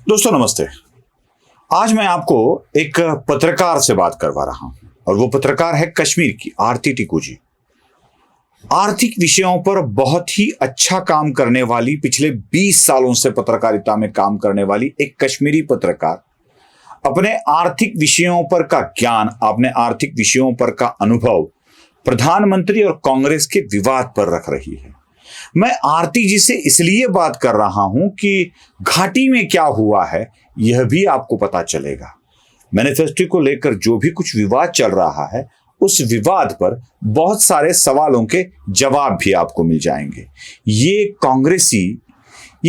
दोस्तों नमस्ते। आज मैं आपको एक पत्रकार से बात करवा रहा हूं और वो पत्रकार है कश्मीर की आरती टिकू जी। आर्थिक विषयों पर बहुत ही अच्छा काम करने वाली, पिछले 20 सालों से पत्रकारिता में काम करने वाली एक कश्मीरी पत्रकार अपने आर्थिक विषयों पर का ज्ञान, अपने आर्थिक विषयों पर का अनुभव प्रधानमंत्री और कांग्रेस के विवाद पर रख रही है। मैं आरती जी से इसलिए बात कर रहा हूं कि घाटी में क्या हुआ है यह भी आपको पता चलेगा। मैनिफेस्टो को लेकर जो भी कुछ विवाद चल रहा है उस विवाद पर बहुत सारे सवालों के जवाब भी आपको मिल जाएंगे। ये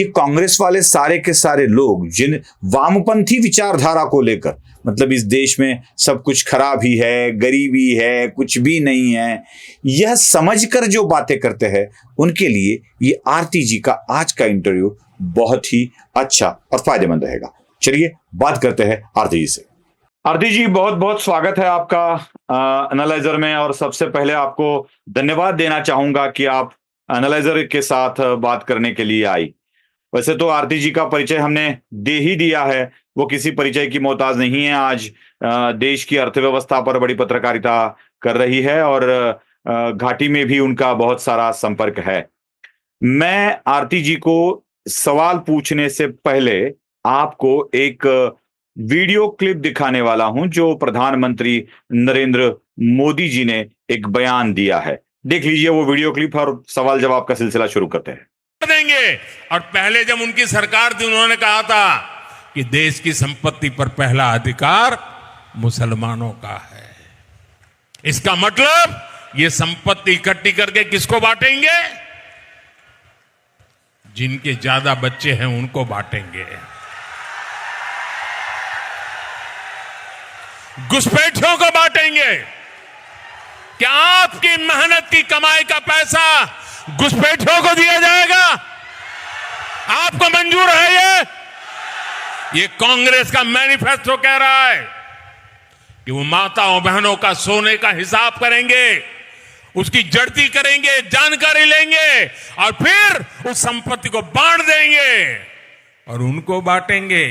कांग्रेस वाले सारे के सारे लोग जिन वामपंथी विचारधारा को लेकर, मतलब इस देश में सब कुछ खराब ही है, गरीबी है, कुछ भी नहीं है, यह समझकर जो बातें करते हैं, उनके लिए ये आरती जी का आज का इंटरव्यू बहुत ही अच्छा और फायदेमंद रहेगा। चलिए बात करते हैं आरती जी से। आरती जी, बहुत बहुत स्वागत है आपका एनालाइजर में, और सबसे पहले आपको धन्यवाद देना चाहूंगा कि आप एनालाइजर के साथ बात करने के लिए आई। वैसे तो आरती जी का परिचय हमने दे ही दिया है, वो किसी परिचय की मोहताज नहीं है। आज देश की अर्थव्यवस्था पर बड़ी पत्रकारिता कर रही है और घाटी में भी उनका बहुत सारा संपर्क है। मैं आरती जी को सवाल पूछने से पहले आपको एक वीडियो क्लिप दिखाने वाला हूं जो प्रधानमंत्री नरेंद्र मोदी जी ने एक बयान दिया है। देख लीजिए वो वीडियो क्लिप और सवाल जवाब का सिलसिला शुरू करते हैं। देंगे। और पहले जब उनकी सरकार थी उन्होंने कहा था कि देश की संपत्ति पर पहला अधिकार मुसलमानों का है। इसका मतलब ये संपत्ति इकट्ठी करके किसको बांटेंगे? जिनके ज्यादा बच्चे हैं उनको बांटेंगे। घुसपैठियों को बांटेंगे। क्या आपकी मेहनत की कमाई का पैसा घुसपैठियों को दिया जाएगा? आपको मंजूर है? ये कांग्रेस का मैनिफेस्टो कह रहा है कि वो माताओं बहनों का सोने का हिसाब करेंगे, उसकी जड़ती करेंगे, जानकारी लेंगे और फिर उस संपत्ति को बांट देंगे और उनको बांटेंगे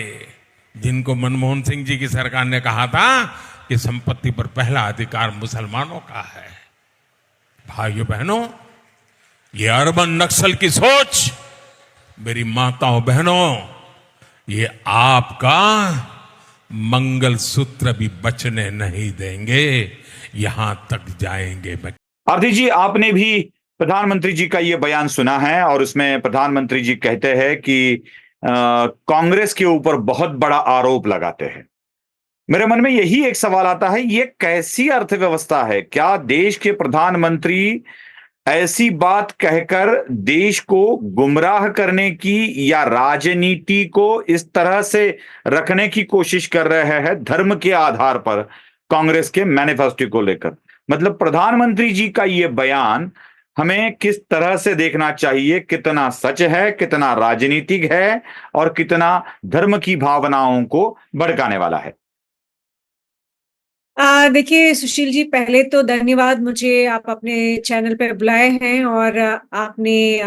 जिनको मनमोहन सिंह जी की सरकार ने कहा था कि संपत्ति पर पहला अधिकार मुसलमानों का है। भाइयों बहनों, ये अर्बन नक्सल की सोच, मेरी माताओं बहनों, ये आपका मंगलसूत्र भी बचने नहीं देंगे, यहां तक जाएंगे। आरती जी, आपने भी प्रधानमंत्री जी का ये बयान सुना है और उसमें प्रधानमंत्री जी कहते हैं कि कांग्रेस के ऊपर बहुत बड़ा आरोप लगाते हैं। मेरे मन में यही एक सवाल आता है, ये कैसी अर्थव्यवस्था है? क्या देश के प्रधानमंत्री ऐसी बात कहकर देश को गुमराह करने की या राजनीति को इस तरह से रखने की कोशिश कर रहे हैं धर्म के आधार पर कांग्रेस के मैनिफेस्टो को लेकर? मतलब प्रधानमंत्री जी का ये बयान हमें किस तरह से देखना चाहिए? कितना सच है, कितना राजनीतिक है और कितना धर्म की भावनाओं को भड़काने वाला है? देखिए सुशील जी, पहले तो धन्यवाद, मुझे आप अपने चैनल पे बुलाए हैं और आपने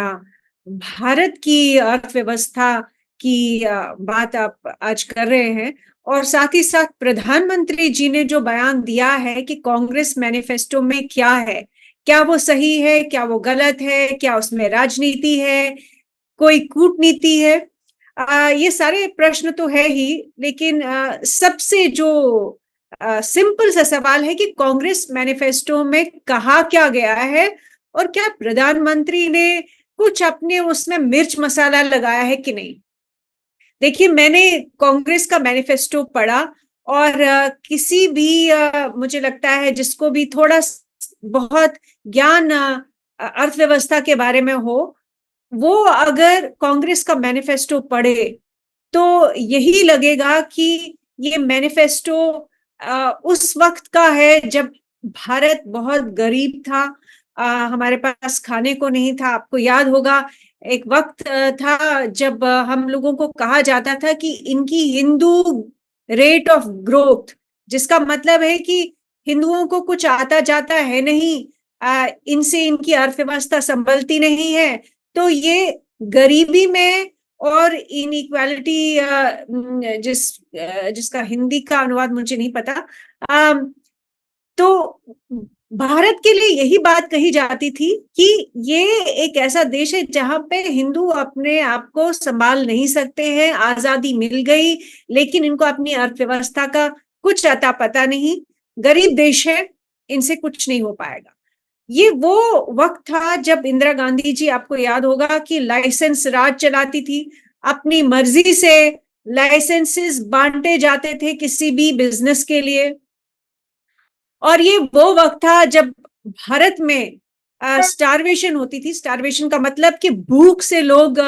भारत की अर्थव्यवस्था की बात आप आज कर रहे हैं और साथ ही साथ प्रधानमंत्री जी ने जो बयान दिया है कि कांग्रेस मैनिफेस्टो में क्या है, क्या वो सही है, क्या वो गलत है, क्या उसमें राजनीति है, कोई कूटनीति है, ये सारे प्रश्न तो है ही, लेकिन सबसे जो सिंपल सा सवाल है कि कांग्रेस मैनिफेस्टो में कहा क्या गया है और क्या प्रधानमंत्री ने कुछ अपने उसमें मिर्च मसाला लगाया है कि नहीं। देखिए, मैंने कांग्रेस का मैनिफेस्टो पढ़ा और किसी भी मुझे लगता है जिसको भी थोड़ा बहुत ज्ञान अर्थव्यवस्था के बारे में हो, वो अगर कांग्रेस का मैनिफेस्टो पढ़े तो यही लगेगा कि ये मैनिफेस्टो उस वक्त का है जब भारत बहुत गरीब था, हमारे पास खाने को नहीं था। आपको याद होगा एक वक्त था जब हम लोगों को कहा जाता था कि इनकी हिंदू रेट ऑफ ग्रोथ, जिसका मतलब है कि हिंदुओं को कुछ आता जाता है नहीं, इनसे इनकी अर्थव्यवस्था संभलती नहीं है, तो ये गरीबी में और इनइक्वालिटी, जिसका हिंदी का अनुवाद मुझे नहीं पता। तो भारत के लिए यही बात कही जाती थी कि ये एक ऐसा देश है जहां पे हिंदू अपने आप को संभाल नहीं सकते हैं, आजादी मिल गई लेकिन इनको अपनी अर्थव्यवस्था का कुछ अता पता नहीं, गरीब देश है, इनसे कुछ नहीं हो पाएगा। ये वो वक्त था जब इंदिरा गांधी जी, आपको याद होगा, कि लाइसेंस राज चलाती थी, अपनी मर्जी से लाइसेंसेस बांटे जाते थे किसी भी बिजनेस के लिए। और ये वो वक्त था जब भारत में स्टारवेशन होती थी। स्टारवेशन का मतलब कि भूख से लोग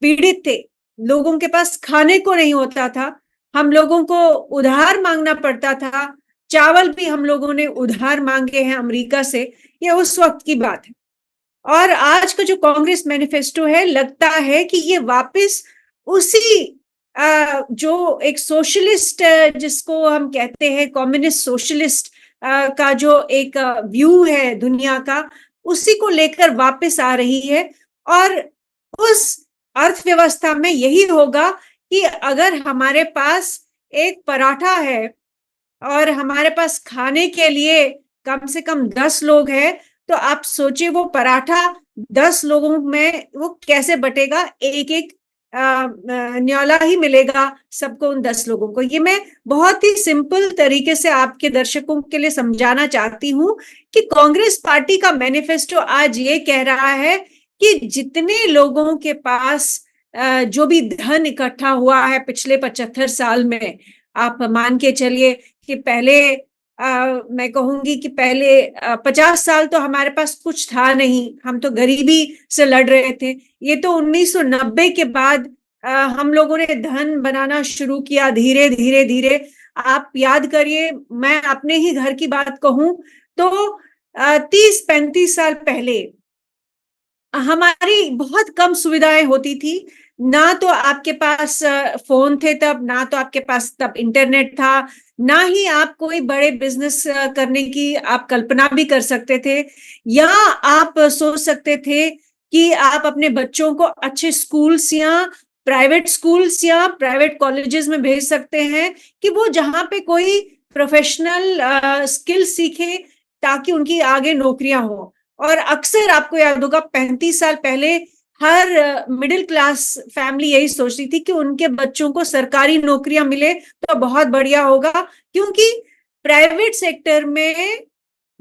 पीड़ित थे, लोगों के पास खाने को नहीं होता था, हम लोगों को उधार मांगना पड़ता था, चावल भी हम लोगों ने उधार मांगे हैं अमेरिका से। ये उस वक्त की बात है। और आज का जो कांग्रेस मैनिफेस्टो है, लगता है कि ये वापस उसी जो एक सोशलिस्ट, जिसको हम कहते हैं कम्युनिस्ट सोशलिस्ट का जो एक व्यू है दुनिया का, उसी को लेकर वापस आ रही है। और उस अर्थव्यवस्था में यही होगा कि अगर हमारे पास एक पराठा है और हमारे पास खाने के लिए कम से कम 10 लोग हैं, तो आप सोचिए वो पराठा 10 लोगों में वो कैसे बटेगा, एक एक न्योला ही मिलेगा सबको, उन 10 लोगों को। ये मैं बहुत ही सिंपल तरीके से आपके दर्शकों के लिए समझाना चाहती हूँ कि कांग्रेस पार्टी का मैनिफेस्टो आज ये कह रहा है कि जितने लोगों के पास जो भी धन इकट्ठा हुआ है पिछले 75 साल में, आप मान के चलिए कि पहले मैं कहूंगी कि पहले 50 साल तो हमारे पास कुछ था नहीं, हम तो गरीबी से लड़ रहे थे। ये तो 1990 के बाद हम लोगों ने धन बनाना शुरू किया, धीरे धीरे धीरे। आप याद करिए, मैं अपने ही घर की बात कहूं तो 30-35 साल पहले हमारी बहुत कम सुविधाएं होती थी। ना तो आपके पास फोन थे तब, ना तो आपके पास तब इंटरनेट था, ना ही आप कोई बड़े बिजनेस करने की आप कल्पना भी कर सकते थे, या आप सोच सकते थे कि आप अपने बच्चों को अच्छे स्कूल्स या प्राइवेट कॉलेजेस में भेज सकते हैं कि वो जहां पे कोई प्रोफेशनल स्किल सीखे ताकि उनकी आगे नौकरियां हो। और अक्सर आपको याद होगा 35 साल पहले हर मिडिल क्लास फैमिली यही सोचती थी कि उनके बच्चों को सरकारी नौकरियां मिले तो बहुत बढ़िया होगा, क्योंकि प्राइवेट सेक्टर में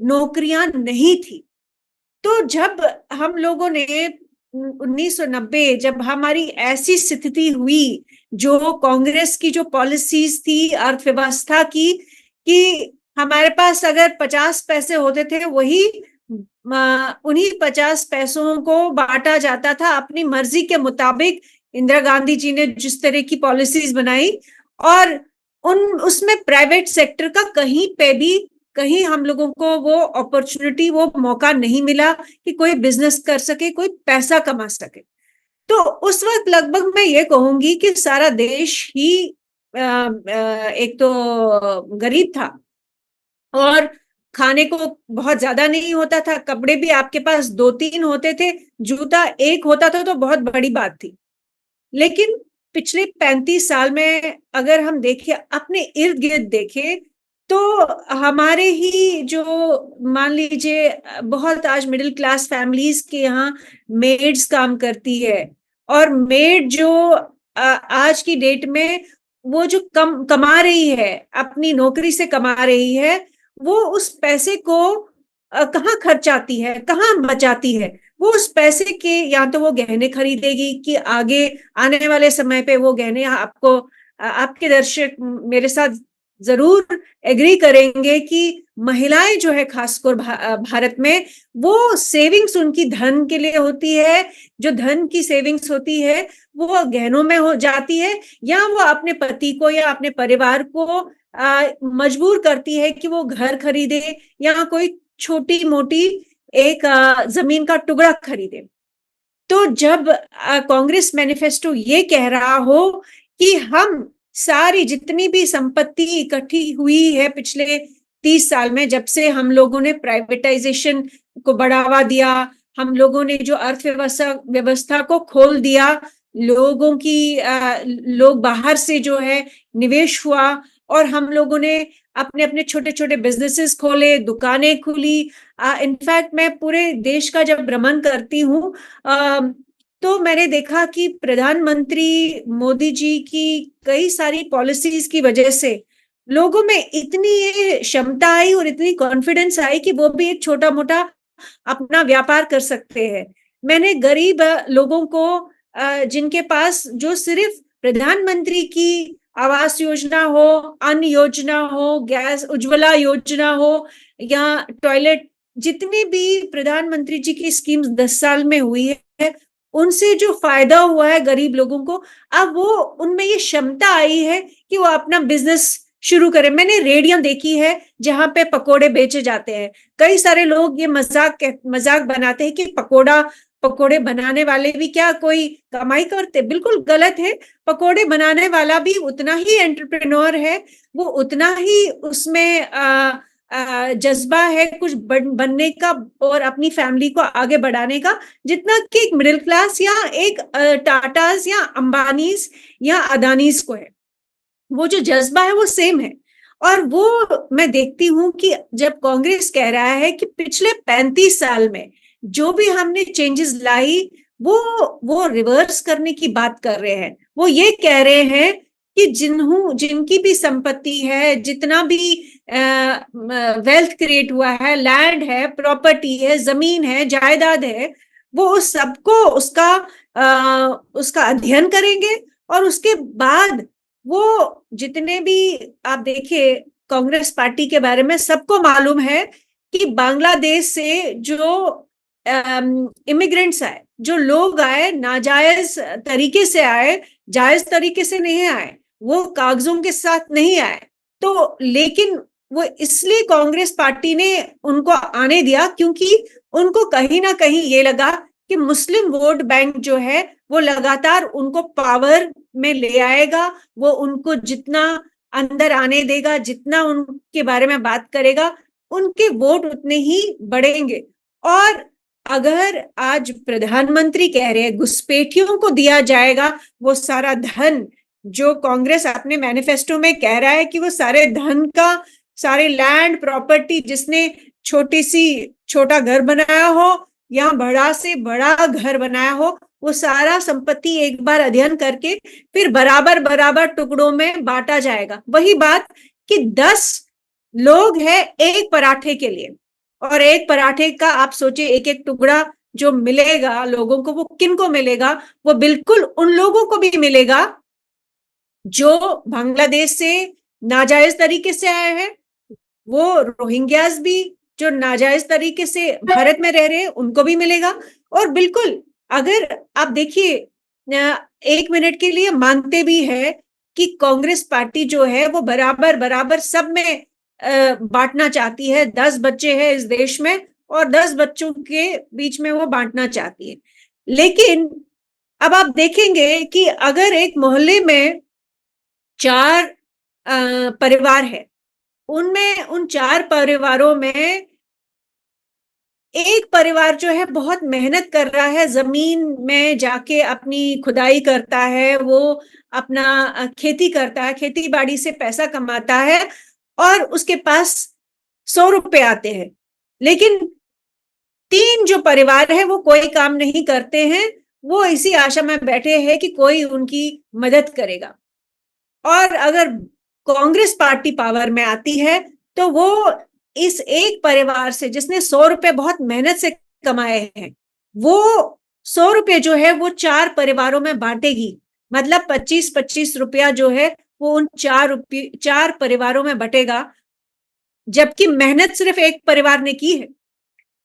नौकरियां नहीं थी। तो जब हम लोगों ने 1990, जब हमारी ऐसी स्थिति हुई, जो कांग्रेस की जो पॉलिसीज थी अर्थव्यवस्था की, कि हमारे पास अगर 50 पैसे होते थे, वही उन्हीं 50 पैसों को बांटा जाता था अपनी मर्जी के मुताबिक। इंदिरा गांधी जी ने जिस तरह की पॉलिसीज बनाई, और उसमें प्राइवेट सेक्टर का कहीं हम लोगों को वो अपॉर्चुनिटी, वो मौका नहीं मिला कि कोई बिजनेस कर सके, कोई पैसा कमा सके। तो उस वक्त लगभग मैं ये कहूंगी कि सारा देश ही एक तो गरीब था, और खाने को बहुत ज्यादा नहीं होता था, कपड़े भी आपके पास 2-3 होते थे, जूता एक होता था तो बहुत बड़ी बात थी। लेकिन पिछले 35 साल में अगर हम देखें, अपने इर्द गिर्द देखें, तो हमारे ही जो, मान लीजिए, बहुत आज मिडिल क्लास फैमिलीज के यहाँ मेड्स काम करती है, और मेड जो आज की डेट में वो जो कमा रही है, अपनी नौकरी से कमा रही है, वो उस पैसे को कहाँ खर्चाती है, कहाँ बचाती है? वो उस पैसे के, या तो वो गहने खरीदेगी कि आगे आने वाले समय पे वो गहने आपको, आपके दर्शक मेरे साथ जरूर एग्री करेंगे कि महिलाएं जो है खासकर भारत में, वो सेविंग्स उनकी धन के लिए होती है, जो धन की सेविंग्स होती है वो गहनों में हो जाती है, या वो अपने पति को या अपने परिवार को मजबूर करती है कि वो घर खरीदे या कोई छोटी मोटी एक जमीन का टुकड़ा खरीदे। तो जब कांग्रेस मैनिफेस्टो ये कह रहा हो कि हम सारी जितनी भी संपत्ति इकट्ठी हुई है पिछले 30 साल में, जब से हम लोगों ने प्राइवेटाइजेशन को बढ़ावा दिया, हम लोगों ने जो अर्थव्यवस्था को खोल दिया, लोगों की लोग बाहर से जो है निवेश हुआ और हम लोगों ने अपने अपने छोटे छोटे बिजनेसेस खोले, दुकानें खुली। इनफैक्ट मैं पूरे देश का जब भ्रमण करती हूँ तो मैंने देखा कि प्रधानमंत्री मोदी जी की कई सारी पॉलिसीज की वजह से लोगों में इतनी ये क्षमता आई और इतनी कॉन्फिडेंस आई कि वो भी एक छोटा मोटा अपना व्यापार कर सकते हैं। मैंने गरीब लोगों को जिनके पास जो सिर्फ प्रधानमंत्री की आवास योजना हो, अन्न योजना हो, गैस उज्ज्वला योजना हो या टॉयलेट, जितनी भी प्रधानमंत्री जी की स्कीम्स 10 साल में हुई है, उनसे जो फायदा हुआ है गरीब लोगों को, अब वो उनमें ये क्षमता आई है कि वो अपना बिजनेस शुरू करें। मैंने रेडियां देखी है जहां पे पकोड़े बेचे जाते हैं। कई सारे लोग ये मजाक बनाते हैं कि पकोड़े बनाने वाले भी क्या कोई कमाई करते? बिल्कुल गलत है। पकोड़े बनाने वाला भी उतना ही एंटरप्रेन्योर है, वो उतना ही उसमें जज्बा है कुछ बनने का और अपनी फैमिली को आगे बढ़ाने का, जितना कि एक मिडिल क्लास या एक टाटास या अंबानीज या अदानीज को है। वो जो जज्बा है वो सेम है। और वो मैं देखती हूँ कि जब कांग्रेस कह रहा है कि पिछले 35 साल में जो भी हमने चेंजेस लाई वो रिवर्स करने की बात कर रहे हैं। वो ये कह रहे हैं कि जिनकी भी संपत्ति है, जितना भी वेल्थ क्रिएट हुआ है, लैंड है, प्रॉपर्टी है, जमीन है, जायदाद है, वो उस सबको उसका अध्ययन करेंगे और उसके बाद वो जितने भी आप देखिए कांग्रेस पार्टी के बारे में सबको मालूम है कि बांग्लादेश से जो इमिग्रेंट्स आए, जो लोग आए, नाजायज तरीके से आए, जायज तरीके से नहीं आए, वो कागजों के साथ नहीं आए। तो लेकिन वो इसलिए कांग्रेस पार्टी ने उनको आने दिया क्योंकि उनको कहीं ना कहीं ये लगा कि मुस्लिम वोट बैंक जो है वो लगातार उनको पावर में ले आएगा, वो उनको जितना अंदर आने देगा, जितना उनके बारे में बात करेगा, उनके वोट उतने ही बढ़ेंगे। और अगर आज प्रधानमंत्री कह रहे हैं घुसपैठियों को दिया जाएगा वो सारा धन, जो कांग्रेस अपने मैनिफेस्टो में कह रहा है कि वो सारे धन का, सारे लैंड प्रॉपर्टी, जिसने छोटा घर बनाया हो या बड़ा से बड़ा घर बनाया हो, वो सारा संपत्ति एक बार अध्ययन करके फिर बराबर बराबर टुकड़ों में बांटा जाएगा। वही बात कि 10 लोग हैं एक पराठे के लिए, और एक पराठे का आप सोचिए एक एक टुकड़ा जो मिलेगा लोगों को, वो किनको मिलेगा? वो बिल्कुल उन लोगों को भी मिलेगा जो बांग्लादेश से नाजायज तरीके से आए हैं, वो रोहिंग्यास भी जो नाजायज तरीके से भारत में रह रहे हैं उनको भी मिलेगा। और बिल्कुल अगर आप देखिए 1 मिनट के लिए मानते भी है कि कांग्रेस पार्टी जो है वो बराबर बराबर सब में बांटना चाहती है। 10 बच्चे हैं इस देश में और 10 बच्चों के बीच में वो बांटना चाहती है। लेकिन अब आप देखेंगे कि अगर एक मोहल्ले में 4 परिवार है, उनमें उन 4 परिवारों में एक परिवार जो है बहुत मेहनत कर रहा है, जमीन में जाके अपनी खुदाई करता है, वो अपना खेती करता है, खेती बाड़ी से पैसा कमाता है और उसके पास 100 रुपए आते हैं। लेकिन 3 जो परिवार है वो कोई काम नहीं करते हैं, वो इसी आशा में बैठे हैं कि कोई उनकी मदद करेगा। और अगर कांग्रेस पार्टी पावर में आती है तो वो इस एक परिवार से जिसने 100 रुपए बहुत मेहनत से कमाए हैं, वो 100 रुपए जो है वो 4 परिवारों में बांटेगी। मतलब 25-25 रुपया जो है वो उन 4 परिवारों में बटेगा, जबकि मेहनत सिर्फ एक परिवार ने की है।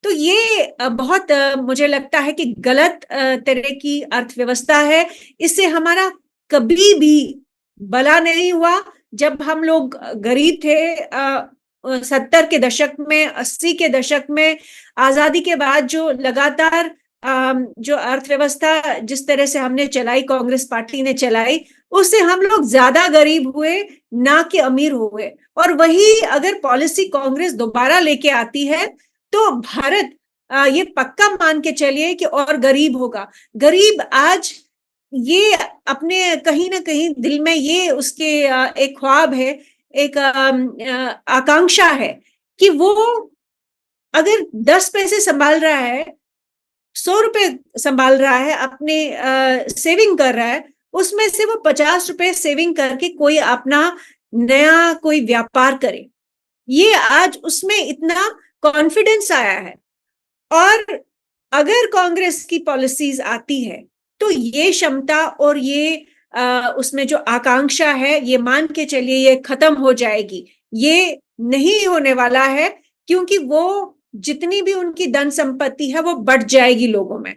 तो ये बहुत मुझे लगता है कि गलत तरह की अर्थव्यवस्था है। इससे हमारा कभी भी भला नहीं हुआ। जब हम लोग गरीब थे 70 के दशक में, 80 के दशक में, आजादी के बाद जो लगातार जो अर्थव्यवस्था जिस तरह से हमने चलाई, कांग्रेस पार्टी ने चलाई, उससे हम लोग ज्यादा गरीब हुए ना कि अमीर हुए। और वही अगर पॉलिसी कांग्रेस दोबारा लेके आती है तो भारत ये पक्का मान के चलिए कि और गरीब होगा। गरीब आज ये अपने कहीं ना कहीं दिल में ये उसके एक ख्वाब है, एक आकांक्षा है कि वो अगर 10 पैसे संभाल रहा है, 100 रुपए संभाल रहा है, अपने सेविंग कर रहा है, उसमें से वो 50 रुपए सेविंग करके कोई अपना नया कोई व्यापार करे। ये आज उसमें इतना कॉन्फिडेंस आया है। और अगर कांग्रेस की पॉलिसीज आती है तो ये क्षमता और ये उसमें जो आकांक्षा है, ये मान के चलिए ये खत्म हो जाएगी। ये नहीं होने वाला है, क्योंकि वो जितनी भी उनकी धन संपत्ति है वो बढ़ जाएगी लोगों में।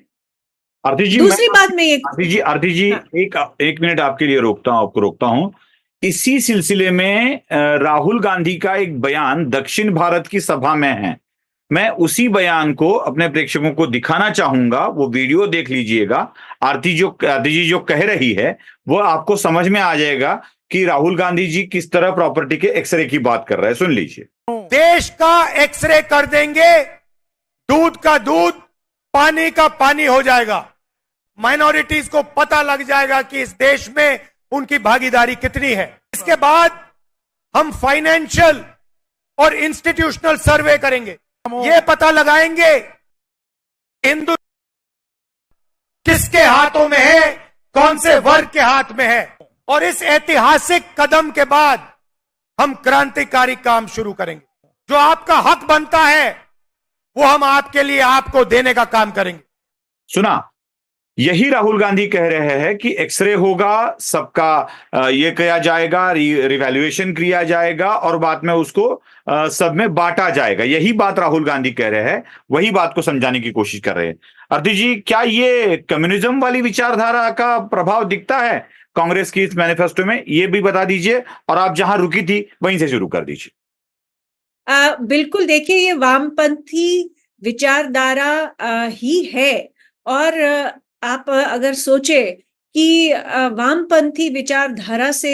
आरती जी, दूसरी बात में ये आरती जी, हाँ, एक मिनट आपके लिए आपको रोकता हूं। इसी सिलसिले में राहुल गांधी का एक बयान दक्षिण भारत की सभा में है। मैं उसी बयान को अपने प्रेक्षकों को दिखाना चाहूंगा, वो वीडियो देख लीजिएगा। आरती जी जो कह रही है वो आपको समझ में आ जाएगा कि राहुल गांधी जी किस तरह प्रॉपर्टी के एक्सरे की बात कर रहे हैं। सुन लीजिए। देश का एक्सरे कर देंगे, दूध का दूध, पानी का पानी हो जाएगा। माइनॉरिटीज को पता लग जाएगा कि इस देश में उनकी भागीदारी कितनी है। इसके बाद हम फाइनेंशियल और इंस्टीट्यूशनल सर्वे करेंगे, ये पता लगाएंगे हिंदू किसके हाथों में है, कौन से वर्ग के हाथ में है। और इस ऐतिहासिक कदम के बाद हम क्रांतिकारी काम शुरू करेंगे। जो आपका हक बनता है वो हम आपके लिए आपको देने का काम करेंगे। सुना, यही राहुल गांधी कह रहे हैं कि एक्सरे होगा, सबका ये किया जाएगा, रिवैल्यूएशन किया जाएगा और बाद में उसको सब में बांटा जाएगा। यही बात राहुल गांधी कह रहे हैं, वही बात को समझाने की कोशिश कर रहे हैं। आरती जी, क्या ये कम्युनिज्म वाली विचारधारा का प्रभाव दिखता है कांग्रेस की इस मैनिफेस्टो में? ये भी बता दीजिए, और आप जहां रुकी थी वहीं से शुरू कर दीजिए। बिल्कुल, देखिए ये वामपंथी विचारधारा ही है। और आप अगर सोचे कि वामपंथी विचारधारा से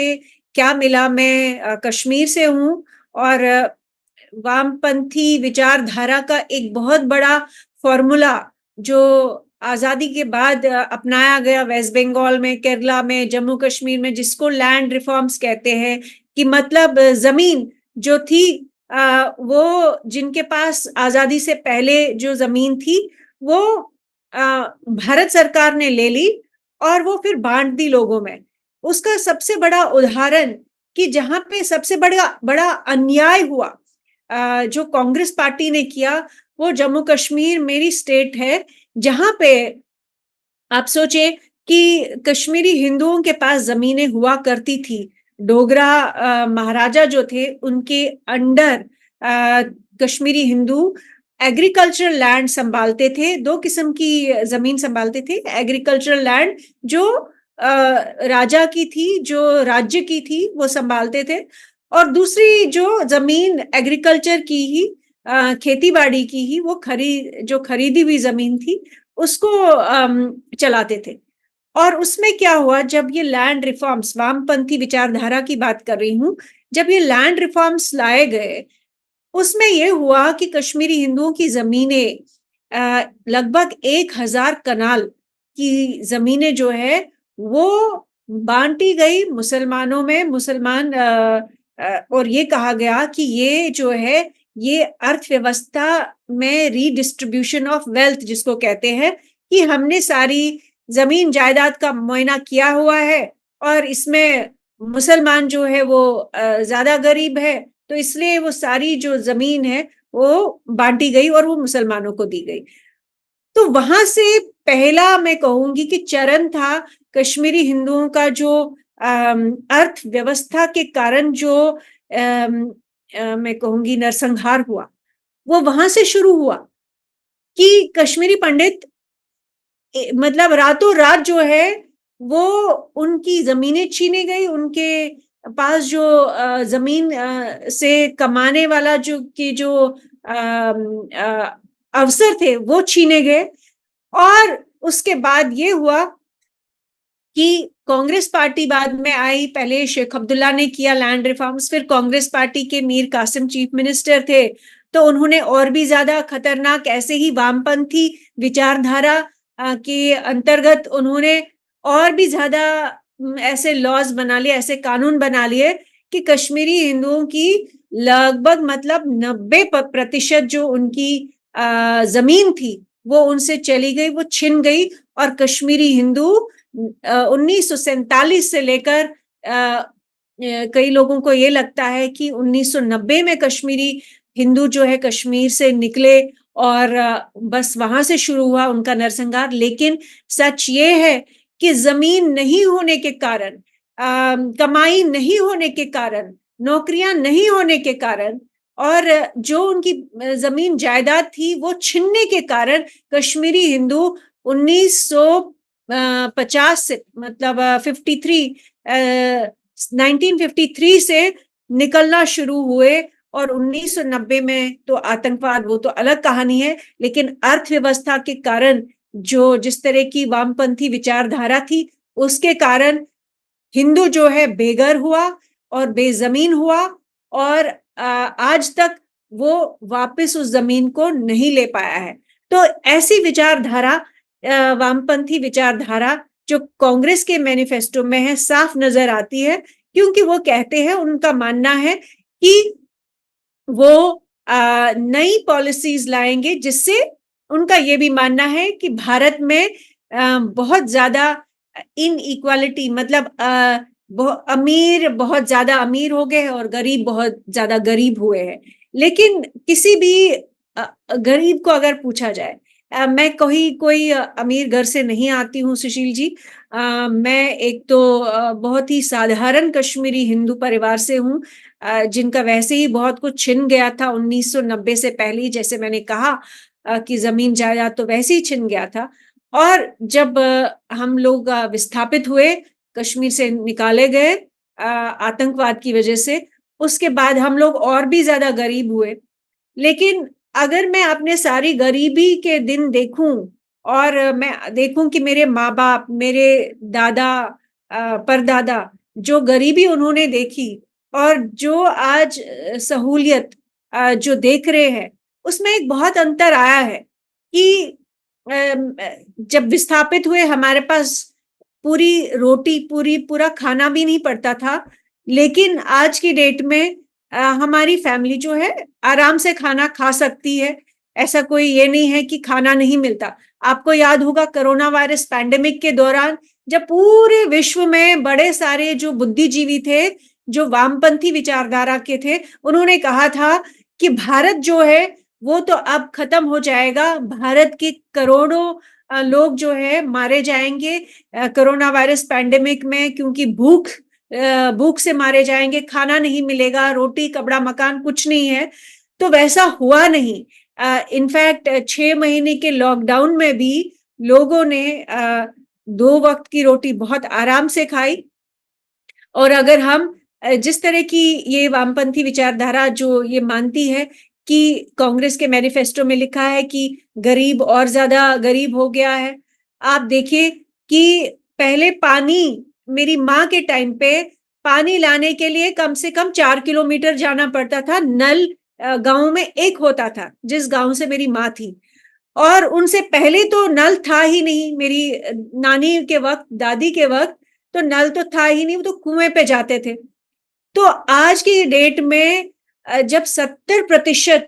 क्या मिला, मैं कश्मीर से हूं और वामपंथी विचारधारा का एक बहुत बड़ा फॉर्मूला जो आजादी के बाद अपनाया गया वेस्ट बंगाल में, केरला में, जम्मू कश्मीर में, जिसको लैंड रिफॉर्म्स कहते हैं, कि मतलब जमीन जो थी वो जिनके पास आजादी से पहले जो जमीन थी वो भारत सरकार ने ले ली और वो फिर बांट दी लोगों में। उसका सबसे बड़ा उदाहरण कि जहां पे सबसे बड़ा अन्याय हुआ जो कांग्रेस पार्टी ने किया, वो जम्मू कश्मीर मेरी स्टेट है, जहां पे आप सोचे कि कश्मीरी हिंदुओं के पास जमीनें हुआ करती थी। डोगरा महाराजा जो थे उनके under Kashmiri Hindu agricultural land संभालते थे। 2 किस्म की जमीन संभालते थे, एग्रीकल्चरल लैंड जो राजा की थी, जो राज्य की थी, वो संभालते थे, और दूसरी जो जमीन एग्रीकल्चर की ही, खेती बाड़ी की ही, वो जो खरीदी हुई जमीन थी उसको चलाते थे। और उसमें क्या हुआ, जब ये लैंड रिफॉर्म्स, वामपंथी विचारधारा की बात कर रही हूं, जब ये लैंड रिफॉर्म्स लाए गए, उसमें ये हुआ कि कश्मीरी हिंदुओं की जमीनें, लगभग 1000 कनाल की जमीनें जो है वो बांटी गई मुसलमानों में। मुसलमान और ये कहा गया कि ये जो है ये अर्थव्यवस्था में रीडिस्ट्रीब्यूशन ऑफ वेल्थ जिसको कहते हैं, कि हमने सारी जमीन जायदाद का मुआयना किया हुआ है और इसमें मुसलमान जो है वो ज्यादा गरीब है, तो इसलिए वो सारी जो जमीन है वो बांटी गई और वो मुसलमानों को दी गई। तो वहां से पहला मैं कहूंगी कि चरण था कश्मीरी हिंदुओं का जो अर्थव्यवस्था के कारण जो मैं कहूंगी नरसंहार हुआ, वो वहां से शुरू हुआ कि कश्मीरी पंडित मतलब रातों रात जो है वो उनकी जमीनें छीनी गई, उनके पास जो जमीन से कमाने वाला जो अवसर थे वो छीने गए। और उसके बाद ये हुआ कि कांग्रेस पार्टी बाद में आई, पहले शेख अब्दुल्ला ने किया लैंड रिफॉर्म्स, फिर कांग्रेस पार्टी के मीर कासिम चीफ मिनिस्टर थे, तो उन्होंने और भी ज्यादा खतरनाक ऐसे ही वामपंथी विचारधारा के अंतर्गत उन्होंने और भी ज्यादा ऐसे लॉज बना लिए, ऐसे कानून बना लिए कि कश्मीरी हिंदुओं की लगभग मतलब 90% जो उनकी जमीन थी वो उनसे चली गई, वो छिन गई। और कश्मीरी हिंदू 1947 से लेकर कई लोगों को ये लगता है कि 1990 में कश्मीरी हिंदू जो है कश्मीर से निकले और बस वहां से शुरू हुआ उनका नरसंहार। लेकिन सच ये है कि जमीन नहीं होने के कारण, कमाई नहीं होने के कारण, नौकरियां नहीं होने के कारण और जो उनकी जमीन जायदाद थी वो छीनने के कारण कश्मीरी हिंदू 1950 से मतलब 1953 से निकलना शुरू हुए। और 1990 में तो आतंकवाद वो तो अलग कहानी है, लेकिन अर्थव्यवस्था के कारण जो जिस तरह की वामपंथी विचारधारा थी उसके कारण हिंदू जो है बेघर हुआ और बेजमीन हुआ और आज तक वो वापस उस जमीन को नहीं ले पाया है। तो ऐसी विचारधारा, वामपंथी विचारधारा जो कांग्रेस के मैनिफेस्टो में है साफ नजर आती है, क्योंकि वो कहते हैं, उनका मानना है कि वो नई पॉलिसीज लाएंगे जिससे उनका ये भी मानना है कि भारत में बहुत ज्यादा इनइक्वालिटी, मतलब अमीर बहुत ज्यादा अमीर हो गए और गरीब बहुत ज्यादा गरीब हुए हैं। लेकिन किसी भी गरीब को अगर पूछा जाए, मैं कोई अमीर घर से नहीं आती हूँ सुशील जी, मैं एक तो बहुत ही साधारण कश्मीरी हिंदू परिवार से हूँ, जिनका वैसे ही बहुत कुछ छिन गया था 1990 से पहले, जैसे मैंने कहा कि जमीन जायदाद तो वैसे ही छिन गया था। और जब हम लोग विस्थापित हुए, कश्मीर से निकाले गए आतंकवाद की वजह से, उसके बाद हम लोग और भी ज्यादा गरीब हुए। लेकिन अगर मैं अपने सारी गरीबी के दिन देखूं और मैं देखूं कि मेरे माँ बाप, मेरे दादा, परदादा, जो गरीबी उन्होंने देखी और जो आज सहूलियत जो देख रहे हैं, उसमें एक बहुत अंतर आया है कि जब विस्थापित हुए हमारे पास पूरी रोटी, पूरा खाना भी नहीं पड़ता था। लेकिन आज की डेट में हमारी फैमिली जो है आराम से खाना खा सकती है, ऐसा कोई ये नहीं है कि खाना नहीं मिलता। आपको याद होगा कोरोना वायरस पैंडेमिक के दौरान जब पूरे विश्व में बड़े सारे जो बुद्धिजीवी थे, जो वामपंथी विचारधारा के थे, उन्होंने कहा था कि भारत जो है वो तो अब खत्म हो जाएगा, भारत के करोड़ों लोग जो है मारे जाएंगे कोरोना वायरस पैंडेमिक में, क्योंकि भूख से मारे जाएंगे, खाना नहीं मिलेगा, रोटी कपड़ा मकान कुछ नहीं है। तो वैसा हुआ नहीं। इनफैक्ट 6 महीने के लॉकडाउन में भी लोगों ने 2 वक्त की रोटी बहुत आराम से खाई। और अगर हम जिस तरह की ये वामपंथी विचारधारा जो ये मानती है कि कांग्रेस के मैनिफेस्टो में लिखा है कि गरीब और ज्यादा गरीब हो गया है, आप देखिए कि पहले पानी, मेरी माँ के टाइम पे पानी लाने के लिए कम से कम 4 किलोमीटर जाना पड़ता था। नल गांव में एक होता था, जिस गांव से मेरी माँ थी, और उनसे पहले तो नल था ही नहीं। मेरी नानी के वक्त, दादी के वक्त तो नल तो था ही नहीं, वो तो कुएं पे जाते थे। तो आज की डेट में जब 70%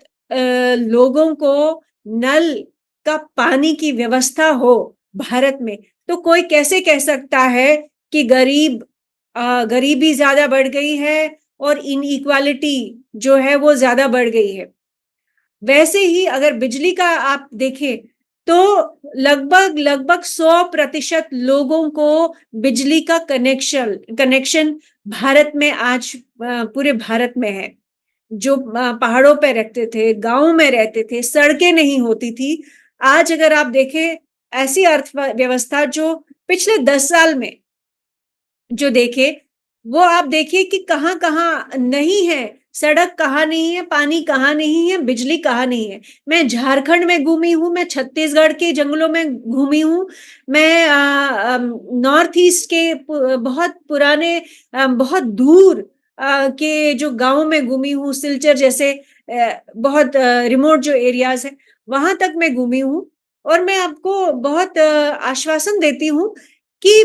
लोगों को नल का पानी की व्यवस्था हो भारत में, तो कोई कैसे कह सकता है कि गरीबी ज्यादा बढ़ गई है और इनइक्वालिटी जो है वो ज्यादा बढ़ गई है। वैसे ही अगर बिजली का आप देखें तो लगभग 100% लोगों को बिजली का कनेक्शन भारत में आज पूरे भारत में है। जो पहाड़ों पे रहते थे, गांव में रहते थे, सड़कें नहीं होती थी, आज अगर आप देखें ऐसी अर्थव्यवस्था जो पिछले 10 साल में जो देखे, वो आप देखिए कि कहाँ कहाँ नहीं है, सड़क कहाँ नहीं है, पानी कहाँ नहीं है, बिजली कहाँ नहीं है। मैं झारखंड में घूमी हूँ, मैं छत्तीसगढ़ के जंगलों में घूमी हूँ, मैं नॉर्थ ईस्ट के बहुत पुराने बहुत दूर के जो गांव में घूमी हूँ, सिलचर जैसे बहुत रिमोट जो एरियाज है वहां तक मैं घूमी हूँ। और मैं आपको बहुत आश्वासन देती हूँ कि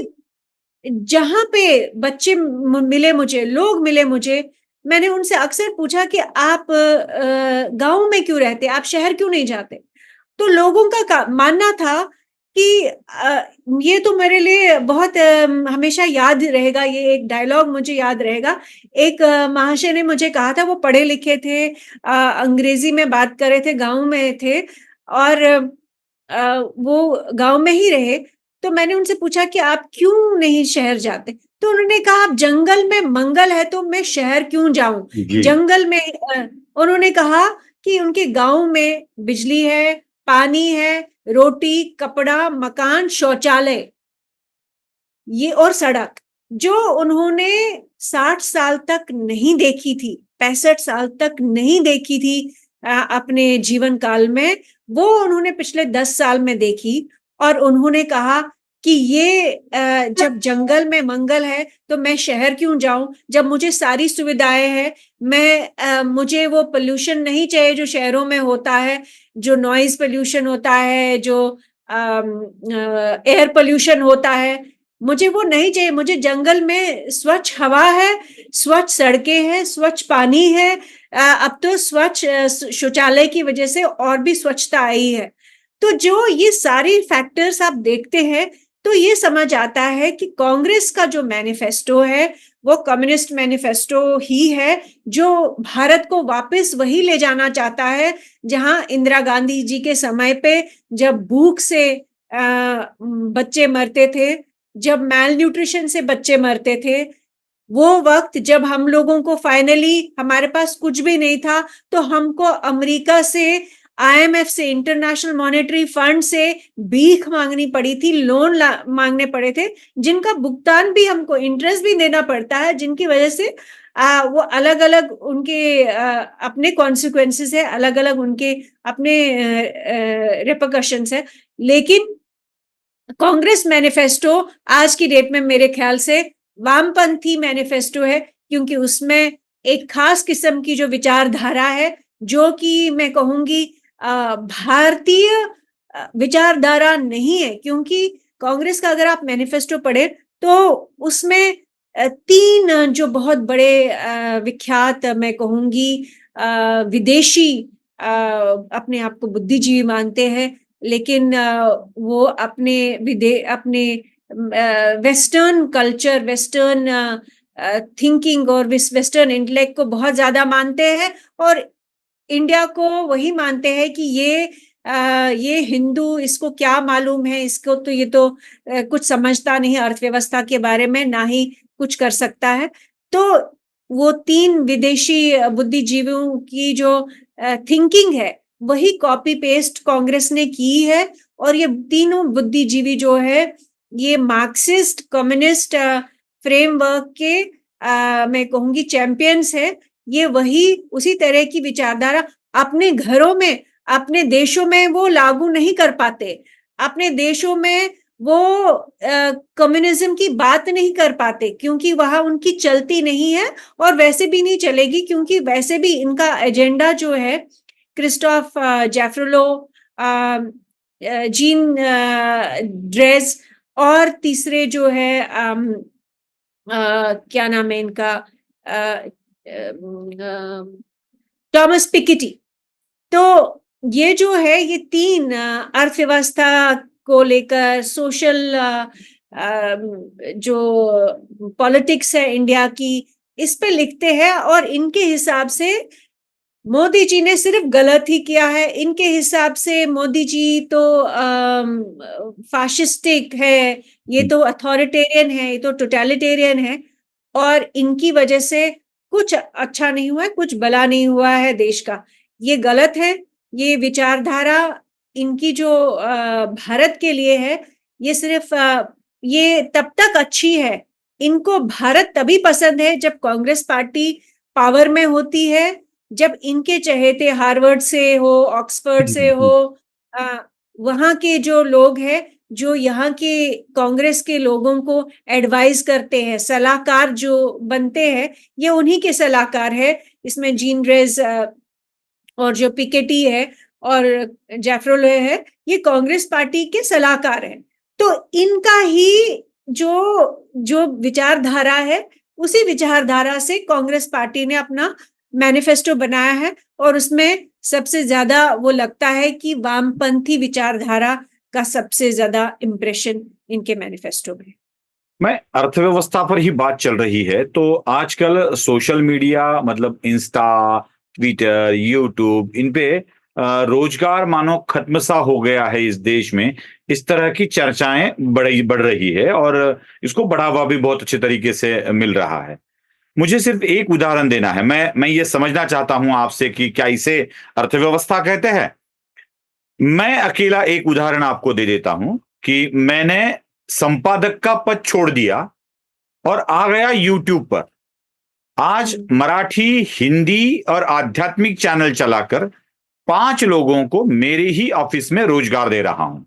जहां पे बच्चे मिले मुझे, लोग मिले मुझे, मैंने उनसे अक्सर पूछा कि आप गांव में क्यों रहते, आप शहर क्यों नहीं जाते? तो लोगों का मानना था कि ये तो मेरे लिए बहुत हमेशा याद रहेगा, ये एक डायलॉग मुझे याद रहेगा। एक महाशय ने मुझे कहा था, वो पढ़े लिखे थे, अंग्रेजी में बात कर रहे थे, गांव में थे और वो गांव में ही रहे। तो मैंने उनसे पूछा कि आप क्यों नहीं शहर जाते? तो उन्होंने कहा, आप जंगल में मंगल है तो मैं शहर क्यों जाऊं? जी। जंगल में उन्होंने कहा कि उनके गांव में बिजली है, पानी है, रोटी, कपड़ा, मकान, शौचालय, ये और सड़क, जो उन्होंने 60 साल तक नहीं देखी थी, 65 साल तक नहीं देखी थी अपने जीवन काल में, वो उन्होंने पिछले 10 साल में देखी। और उन्होंने कहा कि ये जब जंगल में मंगल है तो मैं शहर क्यों जाऊं, जब मुझे सारी सुविधाएं हैं। मुझे वो पोल्यूशन नहीं चाहिए जो शहरों में होता है, जो नॉइज पोल्यूशन होता है, जो एयर पोल्यूशन होता है, मुझे वो नहीं चाहिए। मुझे जंगल में स्वच्छ हवा है, स्वच्छ सड़कें हैं, स्वच्छ पानी है, अब तो स्वच्छ शौचालय की वजह से और भी स्वच्छता आई है। तो जो ये सारी फैक्टर्स आप देखते हैं तो ये समझ आता है कि कांग्रेस का जो मैनिफेस्टो है वो कम्युनिस्ट मैनिफेस्टो ही है, जो भारत को वापस वही ले जाना चाहता है जहां इंदिरा गांधी जी के समय पे, जब भूख से बच्चे मरते थे, जब मैल न्यूट्रिशन से बच्चे मरते थे, वो वक्त जब हम लोगों को फाइनली हमारे पास कुछ भी नहीं था तो हमको अमेरिका से, आईएमएफ से, इंटरनेशनल मॉनेटरी फंड से भीख मांगनी पड़ी थी, लोन मांगने पड़े थे, जिनका भुगतान भी हमको इंटरेस्ट भी देना पड़ता है, जिनकी वजह से वो अलग अलग उनके अपने कॉन्सिक्वेंसेस है, अलग अलग उनके अपने रिपरकशंस है। लेकिन कांग्रेस मैनिफेस्टो आज की डेट में मेरे ख्याल से वामपंथी मैनिफेस्टो है, क्योंकि उसमें एक खास किस्म की जो विचारधारा है, जो कि मैं कहूंगी भारतीय विचारधारा नहीं है। क्योंकि कांग्रेस का अगर आप मैनिफेस्टो पढ़े तो उसमें तीन जो बहुत बड़े विख्यात, मैं कहूंगी विदेशी, अपने आप को बुद्धिजीवी मानते हैं, लेकिन वो अपने वेस्टर्न कल्चर, वेस्टर्न थिंकिंग और वेस्टर्न इंटेलेक्ट को बहुत ज्यादा मानते हैं, और इंडिया को वही मानते हैं कि ये हिंदू, इसको क्या मालूम है, इसको तो ये तो कुछ समझता नहीं अर्थव्यवस्था के बारे में, ना ही कुछ कर सकता है। तो वो तीन विदेशी बुद्धिजीवियों की जो थिंकिंग है वही कॉपी पेस्ट कांग्रेस ने की है, और ये तीनों बुद्धिजीवी जो है ये मार्क्सिस्ट कम्युनिस्ट फ्रेमवर्क के मैं कहूंगी चैंपियंस है। ये वही उसी तरह की विचारधारा अपने घरों में, अपने देशों में वो लागू नहीं कर पाते, अपने देशों में वो कम्युनिज्म की बात नहीं कर पाते, क्योंकि वहां उनकी चलती नहीं है, और वैसे भी नहीं चलेगी, क्योंकि वैसे भी इनका एजेंडा जो है, क्रिस्टोफ जेफरोलो, जीन ड्रेस, और तीसरे जो है क्या नाम है इनका, थॉमस पिकेटी। तो ये जो है, ये तीन अर्थव्यवस्था को लेकर, सोशल जो पॉलिटिक्स है इंडिया की, इस पे लिखते हैं, और इनके हिसाब से मोदी जी ने सिर्फ गलत ही किया है। इनके हिसाब से मोदी जी तो फाशिस्टिक है, ये तो अथॉरिटेरियन है, ये तो टोटलिटेरियन है, और इनकी वजह से कुछ अच्छा नहीं हुआ है, कुछ भला नहीं हुआ है देश का। ये गलत है। ये विचारधारा इनकी जो भारत के लिए है, ये सिर्फ ये तब तक अच्छी है, इनको भारत तभी पसंद है जब कांग्रेस पार्टी पावर में होती है, जब इनके चहेते हार्वर्ड से हो, ऑक्सफोर्ड से हो, वहां के जो लोग हैं, जो यहाँ के कांग्रेस के लोगों को एडवाइस करते हैं, सलाहकार जो बनते हैं, ये उन्हीं के सलाहकार है। इसमें जीन ड्रेस और जो पिकेटी है और जेफरोलो है, ये कांग्रेस पार्टी के सलाहकार हैं। तो इनका ही जो जो विचारधारा है, उसी विचारधारा से कांग्रेस पार्टी ने अपना मैनिफेस्टो बनाया है और उसमें सबसे ज्यादा वो लगता है कि वामपंथी विचारधारा का सबसे ज्यादा इम्प्रेशन इनके मैनिफेस्टो में। मैं अर्थव्यवस्था पर ही बात चल रही है तो आजकल सोशल मीडिया मतलब इंस्टा, ट्विटर, यूट्यूब इन पे रोजगार मानो खत्म सा हो गया है इस देश में। इस तरह की चर्चाएं बढ़ रही है और इसको बढ़ावा भी बहुत अच्छे तरीके से मिल रहा है। मुझे सिर्फ एक उदाहरण देना है। मैं ये समझना चाहता हूं आपसे कि क्या इसे अर्थव्यवस्था कहते हैं। मैं अकेला एक उदाहरण आपको दे देता हूं कि मैंने संपादक का पद छोड़ दिया और आ गया यूट्यूब पर। आज मराठी, हिंदी और आध्यात्मिक चैनल चलाकर 5 लोगों को मेरे ही ऑफिस में रोजगार दे रहा हूं।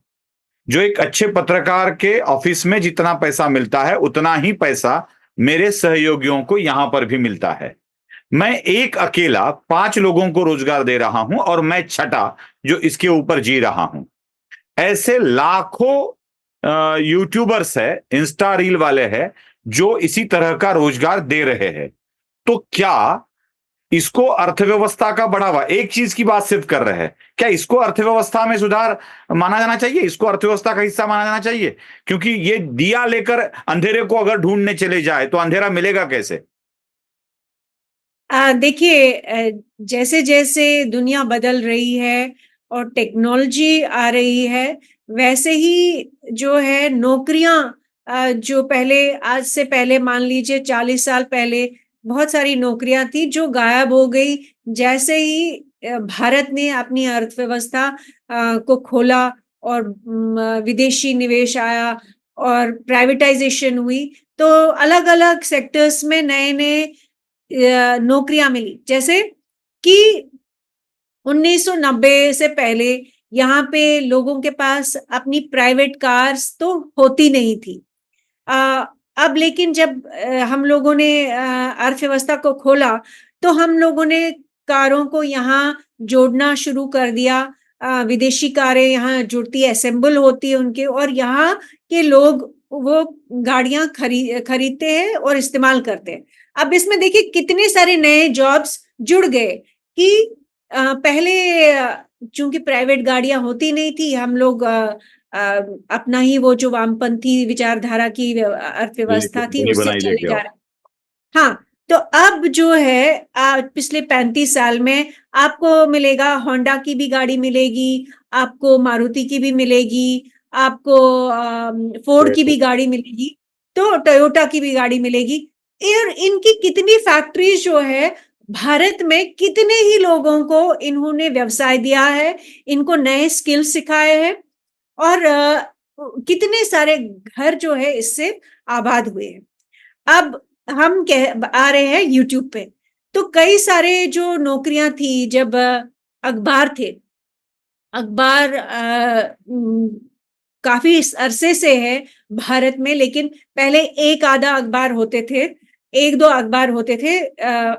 जो एक अच्छे पत्रकार के ऑफिस में जितना पैसा मिलता है उतना ही पैसा मेरे सहयोगियों को यहां पर भी मिलता है। मैं एक अकेला 5 लोगों को रोजगार दे रहा हूं और मैं छठा जो इसके ऊपर जी रहा हूं। ऐसे लाखों यूट्यूबर्स है, इंस्टा रील वाले हैं जो इसी तरह का रोजगार दे रहे हैं। तो क्या इसको अर्थव्यवस्था का बढ़ावा, एक चीज की बात सिर्फ कर रहे हैं, क्या इसको अर्थव्यवस्था में सुधार माना जाना चाहिए? इसको अर्थव्यवस्था का हिस्सा माना जाना चाहिए? क्योंकि ये दिया लेकर अंधेरे को अगर ढूंढने चले जाए तो अंधेरा मिलेगा कैसे? देखिए, जैसे जैसे दुनिया बदल रही है और टेक्नोलॉजी आ रही है, वैसे ही जो है नौकरियां, जो पहले, आज से पहले मान लीजिए 40 साल पहले बहुत सारी नौकरियां थी जो गायब हो गई। जैसे ही भारत ने अपनी अर्थव्यवस्था को खोला और विदेशी निवेश आया और प्राइवेटाइजेशन हुई, तो अलग अलग सेक्टर्स में नए नए नौकरियां मिली। जैसे कि 1990 से पहले यहाँ पे लोगों के पास अपनी प्राइवेट कार्स तो होती नहीं थी। अब लेकिन जब हम लोगों ने अर्थव्यवस्था को खोला तो हम लोगों ने कारों को यहाँ जोड़ना शुरू कर दिया। विदेशी कारें यहाँ जुड़ती, असेंबल होती है उनके, और यहाँ के लोग वो गाड़ियां खरीदते हैं और इस्तेमाल करते हैं। अब इसमें देखिए कितने सारे नए जॉब्स जुड़ गए कि पहले चूंकि प्राइवेट गाड़ियां होती नहीं थी, हम लोग अपना ही वो जो वामपंथी विचारधारा की अर्थव्यवस्था थी उससे चले जा रहे। हाँ, तो अब जो है पिछले 35 साल में आपको मिलेगा, होंडा की भी गाड़ी मिलेगी, आपको मारुति की भी मिलेगी, आपको फोर्ड की भी गाड़ी मिलेगी, तो टोयोटा की भी गाड़ी मिलेगी। और इनकी कितनी फैक्ट्रीज जो है भारत में, कितने ही लोगों को इन्होंने व्यवसाय दिया है, इनको नए स्किल सिखाए हैं और कितने सारे घर जो है इससे आबाद हुए हैं। अब हम आ रहे हैं यूट्यूब पे, तो कई सारे जो नौकरियां थी, जब अखबार थे, अखबार काफी अरसे से है भारत में, लेकिन पहले एक आधा अखबार होते थे, 1-2 अखबार होते थे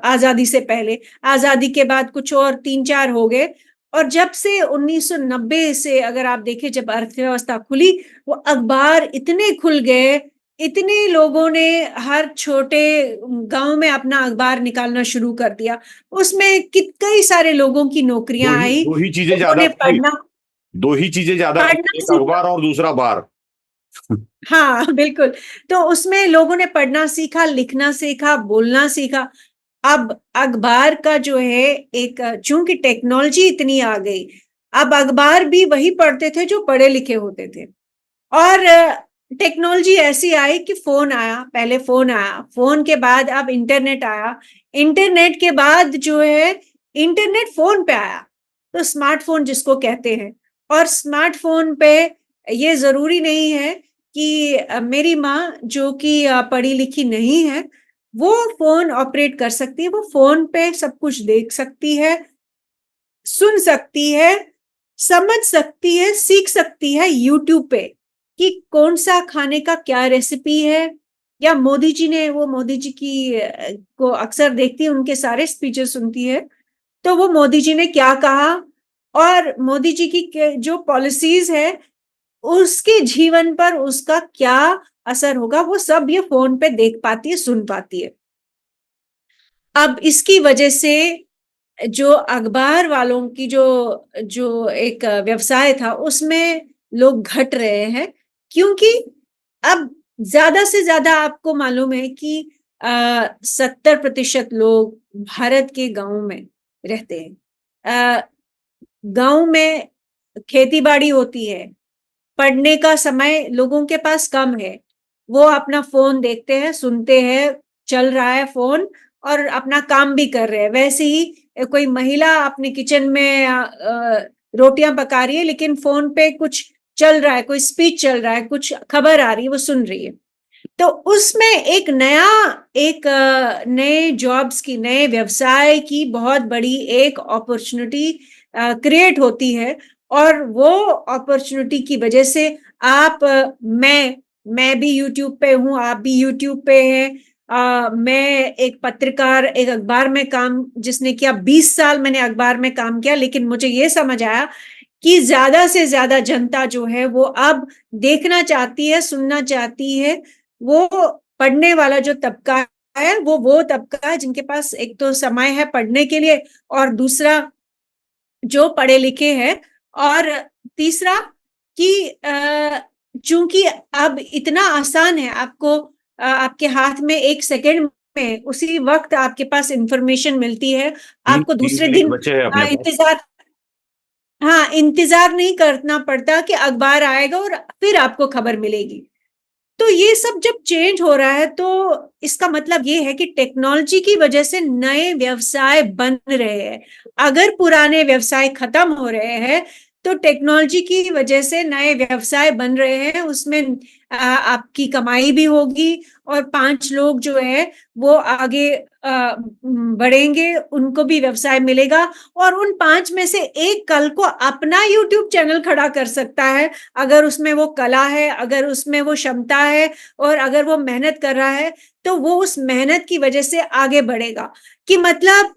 आजादी से पहले। आजादी के बाद कुछ और 3-4 हो गए, और जब से 1990 से अगर आप देखें, जब अर्थव्यवस्था खुली, वो अखबार इतने खुल गए, इतने लोगों ने हर छोटे गांव में अपना अखबार निकालना शुरू कर दिया। उसमें कई सारे लोगों की नौकरियां आई। दो ही चीजें ज्यादा, एक अखबार और दूसरा बार। हाँ बिल्कुल। तो उसमें लोगों ने पढ़ना सीखा, लिखना सीखा, बोलना सीखा। अब अखबार का जो है एक, चूंकि टेक्नोलॉजी इतनी आ गई, अब अखबार भी वही पढ़ते थे जो पढ़े लिखे होते थे। और टेक्नोलॉजी ऐसी आई कि फोन आया, पहले फोन आया, फोन के बाद अब इंटरनेट आया, इंटरनेट के बाद जो है इंटरनेट फोन पे आया, तो स्मार्टफोन जिसको कहते हैं। और स्मार्टफोन पे ये जरूरी नहीं है कि मेरी माँ जो कि पढ़ी लिखी नहीं है वो फोन ऑपरेट कर सकती है, वो फोन पे सब कुछ देख सकती है, सुन सकती है, समझ सकती है, सीख सकती है यूट्यूब पे कि कौन सा खाने का क्या रेसिपी है। या मोदी जी ने, वो मोदी जी की को अक्सर देखती है, उनके सारे स्पीचेस सुनती है, तो वो मोदी जी ने क्या कहा और मोदी जी की जो पॉलिसीज है उसके जीवन पर उसका क्या असर होगा वो सब ये फोन पे देख पाती है, सुन पाती है। अब इसकी वजह से जो अखबार वालों की जो जो एक व्यवसाय था उसमें लोग घट रहे हैं, क्योंकि अब ज्यादा से ज्यादा आपको मालूम है कि 70% लोग भारत के गांव में रहते हैं। गांव में खेती बाड़ी होती है, पढ़ने का समय लोगों के पास कम है, वो अपना फोन देखते हैं, सुनते हैं, चल रहा है फोन और अपना काम भी कर रहे हैं। वैसे ही कोई महिला अपने किचन में रोटियां पका रही है लेकिन फोन पे कुछ चल रहा है, कोई स्पीच चल रहा है, कुछ खबर आ रही है, वो सुन रही है। तो उसमें एक नए जॉब्स की, नए व्यवसाय की बहुत बड़ी एक अपॉर्चुनिटी क्रिएट होती है। और वो अपॉर्चुनिटी की वजह से आप मैं भी यूट्यूब पे हूँ, आप भी यूट्यूब पे हैं। मैं एक पत्रकार, एक अखबार में काम जिसने किया, 20 साल मैंने अखबार में काम किया, लेकिन मुझे ये समझ आया कि ज्यादा से ज्यादा जनता जो है वो अब देखना चाहती है, सुनना चाहती है। वो पढ़ने वाला जो तबका है वो तबका है जिनके पास एक तो समय है पढ़ने के लिए, और दूसरा जो पढ़े लिखे हैं, और तीसरा कि चूंकि अब इतना आसान है, आपको आपके हाथ में 1 सेकंड में उसी वक्त आपके पास इंफॉर्मेशन मिलती है। आपको 3 दूसरे मिनट दिन बचे हैं अपने पास। इंतजार नहीं करना पड़ता कि अखबार आएगा और फिर आपको खबर मिलेगी। तो ये सब जब चेंज हो रहा है तो इसका मतलब ये है कि टेक्नोलॉजी की वजह से नए व्यवसाय बन रहे हैं। अगर पुराने व्यवसाय खत्म हो रहे हैं तो टेक्नोलॉजी की वजह से नए व्यवसाय बन रहे हैं, उसमें आपकी कमाई भी होगी और 5 लोग जो है वो आगे बढ़ेंगे, उनको भी व्यवसाय मिलेगा। और उन 5 में से एक कल को अपना यूट्यूब चैनल खड़ा कर सकता है, अगर उसमें वो कला है, अगर उसमें वो क्षमता है, और अगर वो मेहनत कर रहा है, तो वो उस मेहनत की वजह से आगे बढ़ेगा। कि मतलब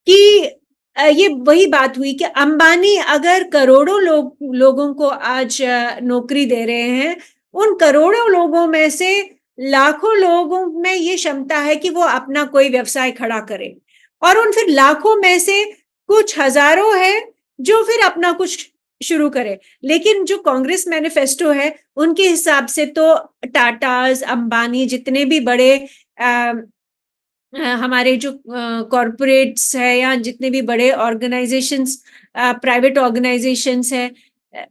कि ये वही बात हुई कि अंबानी अगर करोड़ों लोगों को आज नौकरी दे रहे हैं, उन करोड़ों लोगों में से लाखों लोगों में ये क्षमता है कि वो अपना कोई व्यवसाय खड़ा करे, और उन फिर लाखों में से कुछ हजारों है जो फिर अपना कुछ शुरू करे। लेकिन जो कांग्रेस मैनिफेस्टो है उनके हिसाब से तो टाटाज, अंबानी, जितने भी बड़े हमारे जो कॉरपोरेट्स है या जितने भी बड़े ऑर्गेनाइजेशंस, प्राइवेट ऑर्गेनाइजेशंस है,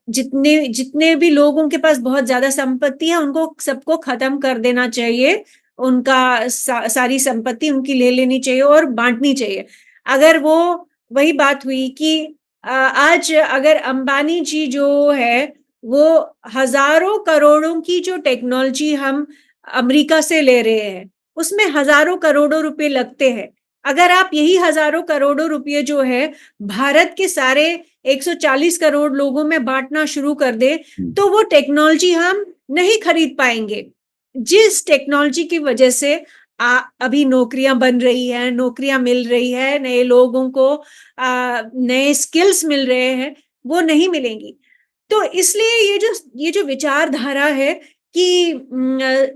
जितने जितने भी लोगों के पास बहुत ज्यादा संपत्ति है, उनको सबको खत्म कर देना चाहिए। उनका सारी संपत्ति उनकी ले लेनी चाहिए और बांटनी चाहिए। अगर वो वही बात हुई कि आज अगर अंबानी जी जो है वो हजारों करोड़ों की जो टेक्नोलॉजी हम अमेरिका से ले रहे हैं, उसमें हजारों करोड़ों रुपए लगते हैं। अगर आप यही हजारों करोड़ों रुपए जो है भारत के सारे 140 करोड़ लोगों में बांटना शुरू कर दे, तो वो टेक्नोलॉजी हम नहीं खरीद पाएंगे। जिस टेक्नोलॉजी की वजह से अभी नौकरियां बन रही है, नौकरियां मिल रही है, नए लोगों को नए स्किल्स मिल रहे हैं, वो नहीं मिलेंगी। तो इसलिए ये जो विचारधारा है कि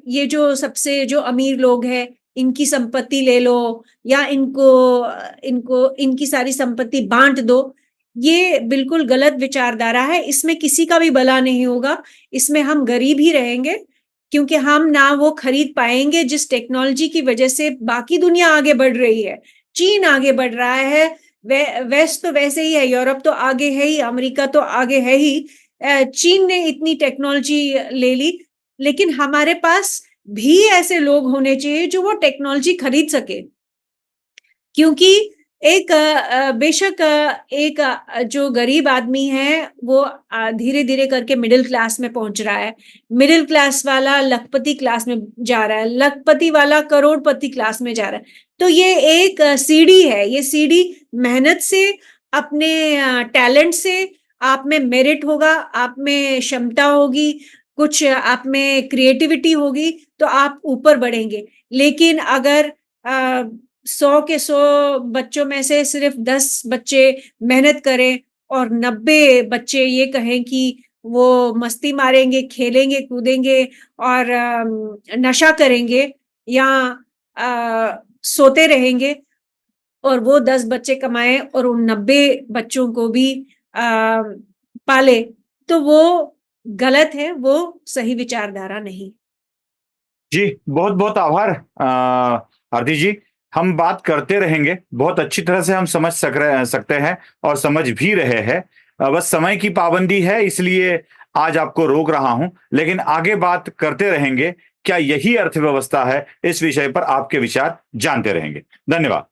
ये जो सबसे जो अमीर लोग हैं इनकी संपत्ति ले लो, या इनको इनको इनकी सारी संपत्ति बांट दो, ये बिल्कुल गलत विचारधारा है। इसमें किसी का भी भला नहीं होगा, इसमें हम गरीब ही रहेंगे, क्योंकि हम ना वो खरीद पाएंगे जिस टेक्नोलॉजी की वजह से बाकी दुनिया आगे बढ़ रही है। चीन आगे बढ़ रहा है, वेस्ट तो वैसे ही है, यूरोप तो आगे है ही, अमेरिका तो आगे है ही। चीन ने इतनी टेक्नोलॉजी ले ली, लेकिन हमारे पास भी ऐसे लोग होने चाहिए जो वो टेक्नोलॉजी खरीद सके। क्योंकि एक बेशक एक जो गरीब आदमी है वो धीरे धीरे करके मिडिल क्लास में पहुंच रहा है, मिडिल क्लास वाला लखपति क्लास में जा रहा है, लखपति वाला करोड़पति क्लास में जा रहा है। तो ये एक सीढ़ी है, ये सीढ़ी मेहनत से, अपने टैलेंट से, आप में मेरिट होगा, आप में क्षमता होगी, कुछ आप में क्रिएटिविटी होगी, तो आप ऊपर बढ़ेंगे। लेकिन अगर 100 के 100 बच्चों में से सिर्फ 10 बच्चे मेहनत करें और 90 बच्चे ये कहें कि वो मस्ती मारेंगे, खेलेंगे, कूदेंगे और नशा करेंगे या सोते रहेंगे और वो 10 बच्चे कमाएं और उन 90 बच्चों को भी पाले, तो वो गलत है, वो सही विचारधारा नहीं। जी, बहुत बहुत आभार आरती जी। हम बात करते रहेंगे, बहुत अच्छी तरह से हम समझ सकते हैं और समझ भी रहे हैं। बस समय की पाबंदी है, इसलिए आज आपको रोक रहा हूं, लेकिन आगे बात करते रहेंगे। क्या यही अर्थव्यवस्था है, इस विषय पर आपके विचार जानते रहेंगे। धन्यवाद।